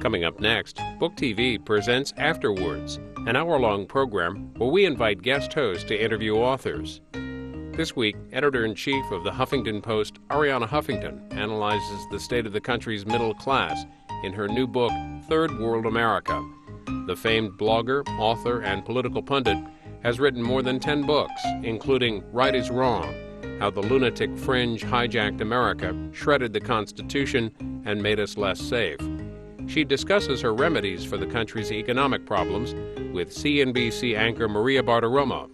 Coming up next, Book TV presents Afterwards, an hour-long program where we invite guest hosts to interview authors. This week, editor-in-chief of the Huffington Post, Arianna Huffington, analyzes the state of the country's middle class in her new book, Third World America. The famed blogger, author, and political pundit has written more than 10 books, including Right is Wrong, How the Lunatic Fringe Hijacked America, Shredded the Constitution, and Made Us Less Safe. She discusses her remedies for the country's economic problems with CNBC anchor Maria Bartiromo.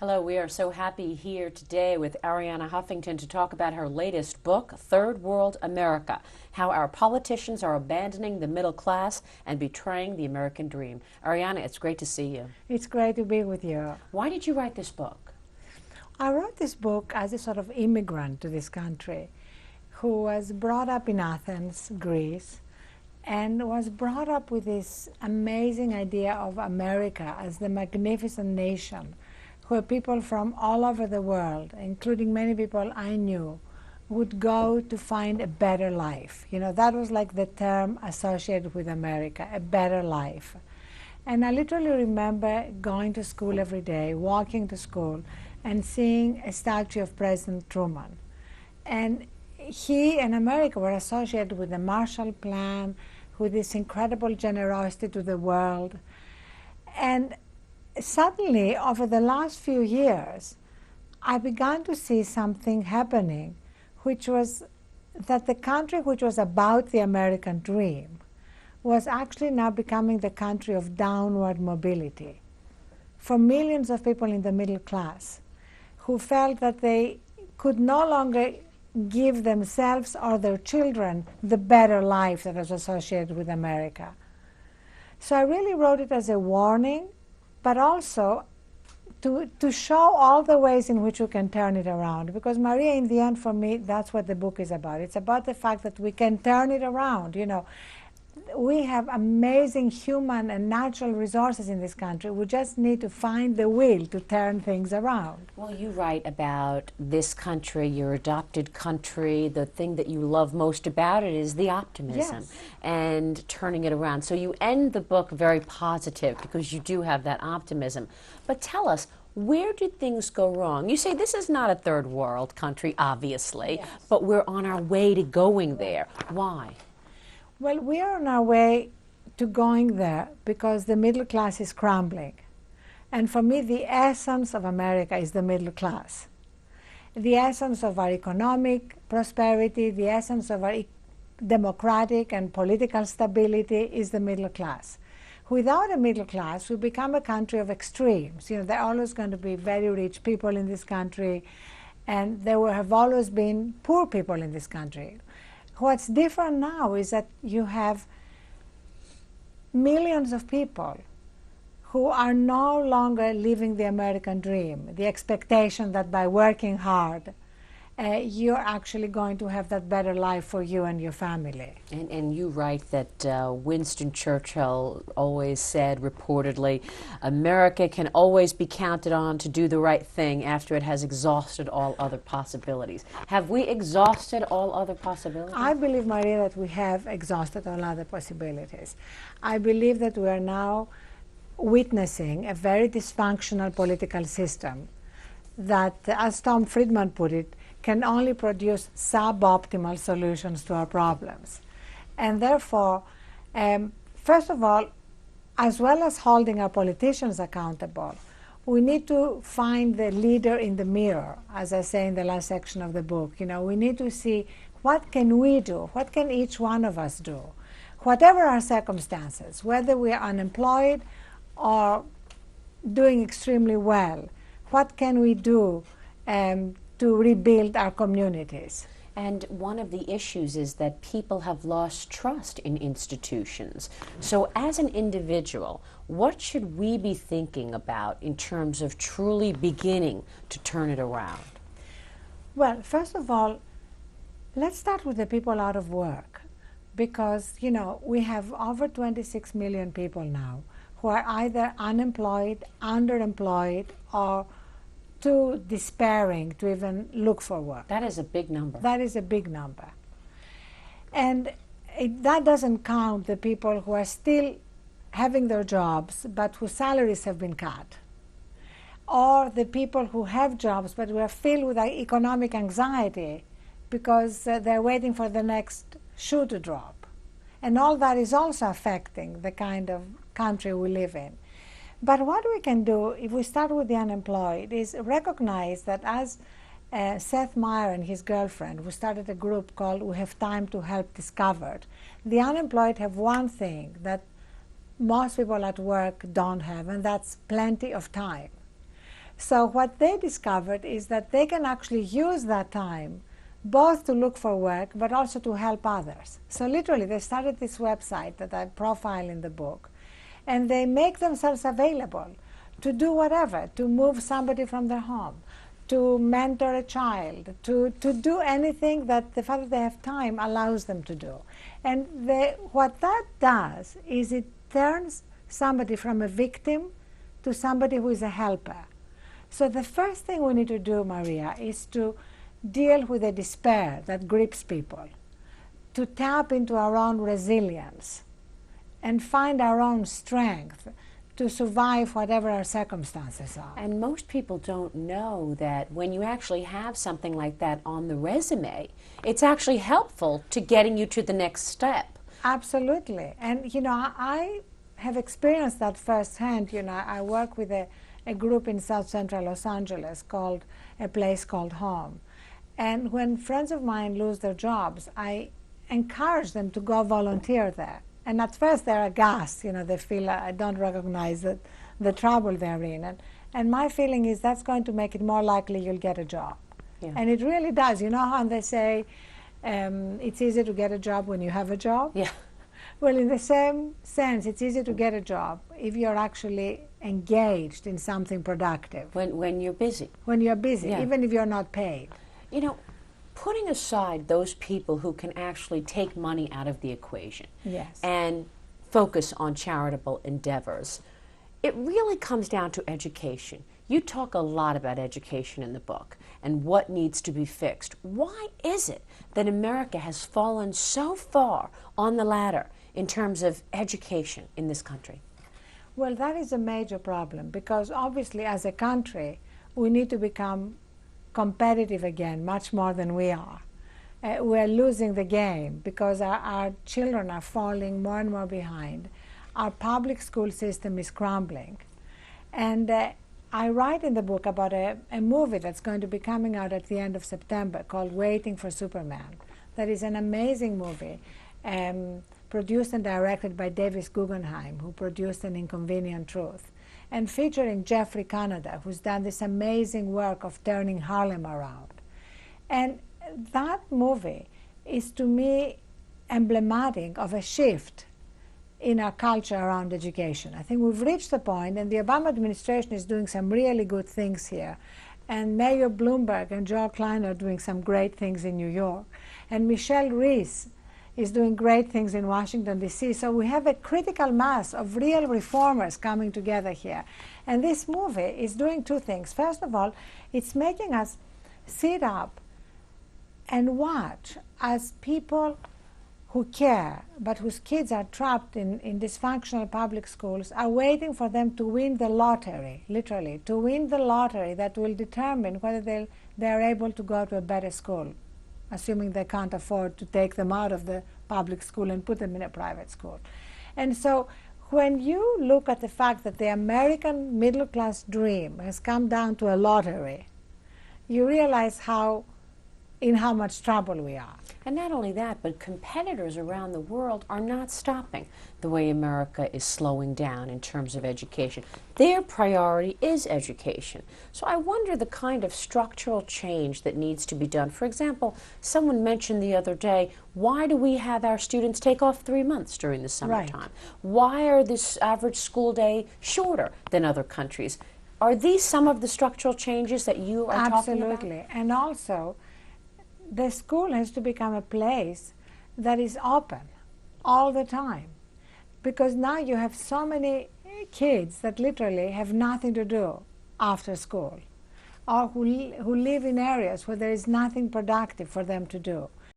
Hello, we are so happy here today with Arianna Huffington to talk about her latest book, Third World America, How Our Politicians Are Abandoning the Middle Class and Betraying the American Dream. Arianna, it's great to see you. It's great to be with you. Why did you write this book? I wrote this book as a sort of immigrant to this country who was brought up in Athens, Greece, and was brought up with this amazing idea of America as the magnificent nation where people from all over the world, including many people I knew, would go to find a better life. You know, that was like the term associated with America, a better life. And I literally remember going to school every day, walking to school, and seeing a statue of President Truman. And he and America were associated with the Marshall Plan, with this incredible generosity to the world. And suddenly, over the last few years, I began to see something happening, which was that the country which was about the American dream was actually now becoming the country of downward mobility for millions of people in the middle class who felt that they could no longer give themselves or their children the better life that was associated with America. So I really wrote it as a warning, but also to show all the ways in which you can turn it around. Because Maria, in the end, for me, that's what the book is about. It's about the fact that we can turn it around. You know, we have amazing human and natural resources in this country. We just need to find the will to turn things around. Well, you write about this country, your adopted country. The thing that you love most about it is the optimism and turning it around. So you end the book very positive because you do have that optimism. But tell us, where did things go wrong? You say this is not a third world country, obviously, but we're on our way to going there. Why? Well, we are on our way to going there because the middle class is crumbling. And for me, the essence of America is the middle class. The essence of our economic prosperity, the essence of our democratic and political stability is the middle class. Without a middle class, we become a country of extremes. You know, there are always going to be very rich people in this country, and there have always been poor people in this country. What's different now is that you have millions of people who are no longer living the American dream, the expectation that by working hard, you're actually going to have that better life for you and your family. And you write that Winston Churchill always said, reportedly, America can always be counted on to do the right thing after it has exhausted all other possibilities. Have we exhausted all other possibilities? I believe, Maria, that we have exhausted all other possibilities. I believe that we are now witnessing a very dysfunctional political system that, as Tom Friedman put it, can only produce suboptimal solutions to our problems. And therefore, first of all, as well as holding our politicians accountable, we need to find the leader in the mirror, as I say in the last section of the book. You know, we need to see what can we do, what can each one of us do, whatever our circumstances, whether we are unemployed or doing extremely well, what can we do to rebuild our communities? And one of the issues is that people have lost trust in institutions. So as an individual, what should we be thinking about in terms of truly beginning to turn it around? Well, first of all, let's start with the people out of work. Because, you know, we have over 26 million people now who are either unemployed, underemployed, or too despairing to even look for work. That is a big number. That is a big number. And that doesn't count the people who are still having their jobs but whose salaries have been cut, or the people who have jobs but who are filled with economic anxiety because they're waiting for the next shoe to drop. And all that is also affecting the kind of country we live in. But what we can do, if we start with the unemployed, is recognize that, as Seth Meyer and his girlfriend, who started a group called We Have Time to Help, discovered, the unemployed have one thing that most people at work don't have, and that's plenty of time. So what they discovered is that they can actually use that time both to look for work but also to help others. So literally they started this website that I profile in the book, and they make themselves available to do whatever, to move somebody from their home, to mentor a child, to do anything that the fact that they have time allows them to do. And what that does is it turns somebody from a victim to somebody who is a helper. So the first thing we need to do, Maria, is to deal with the despair that grips people, to tap into our own resilience and find our own strength to survive whatever our circumstances are. And most people don't know that when you actually have something like that on the resume, it's actually helpful to getting you to the next step. Absolutely. And, you know, I have experienced that firsthand. You know, I work with a group in South Central Los Angeles called a place called Home. And when friends of mine lose their jobs, I encourage them to go volunteer there. And at first they're aghast, you know, they feel I don't recognize the trouble they're in. And my feeling is that's going to make it more likely you'll get a job. Yeah. And it really does. You know how they say it's easy to get a job when you have a job? Yeah. Well, in the same sense, it's easy to get a job if you're actually engaged in something productive. When you're busy. When you're busy, Yeah. even if you're not paid. You know, putting aside those people who can actually take money out of the equation, Yes. and focus on charitable endeavors, it really comes down to education. You talk a lot about education in the book and what needs to be fixed. Why is it that America has fallen so far on the ladder in terms of education in this country? Well, that is a major problem because obviously as a country we need to become competitive again, much more than we are. We're losing the game because our children are falling more and more behind. Our public school system is crumbling. And I write in the book about a movie that's going to be coming out at the end of September called Waiting for Superman. That is an amazing movie, produced and directed by Davis Guggenheim, who produced An Inconvenient Truth, and featuring Jeffrey Canada, who's done this amazing work of turning Harlem around. And that movie is, to me, emblematic of a shift in our culture around education. I think we've reached the point, and the Obama administration is doing some really good things here. And Mayor Bloomberg and Joe Klein are doing some great things in New York. And Michelle Reese is doing great things in Washington, D.C. So we have a critical mass of real reformers coming together here. And this movie is doing two things. First of all, it's making us sit up and watch as people who care, but whose kids are trapped in dysfunctional public schools, are waiting for them to win the lottery, literally, to win the lottery that will determine whether they're able to go to a better school, assuming they can't afford to take them out of the public school and put them in a private school. And so when you look at the fact that the American middle-class dream has come down to a lottery, you realize in how much trouble we are. And not only that, but competitors around the world are not stopping the way America is slowing down in terms of education. Their priority is education. So I wonder the kind of structural change that needs to be done. For example, someone mentioned the other day, why do we have our students take off 3 months during the summertime? Right. Why are this average school day shorter than other countries? Are these some of the structural changes that you are talking about? Absolutely. And also, the school has to become a place that is open all the time, because now you have so many kids that literally have nothing to do after school, or who live in areas where there is nothing productive for them to do.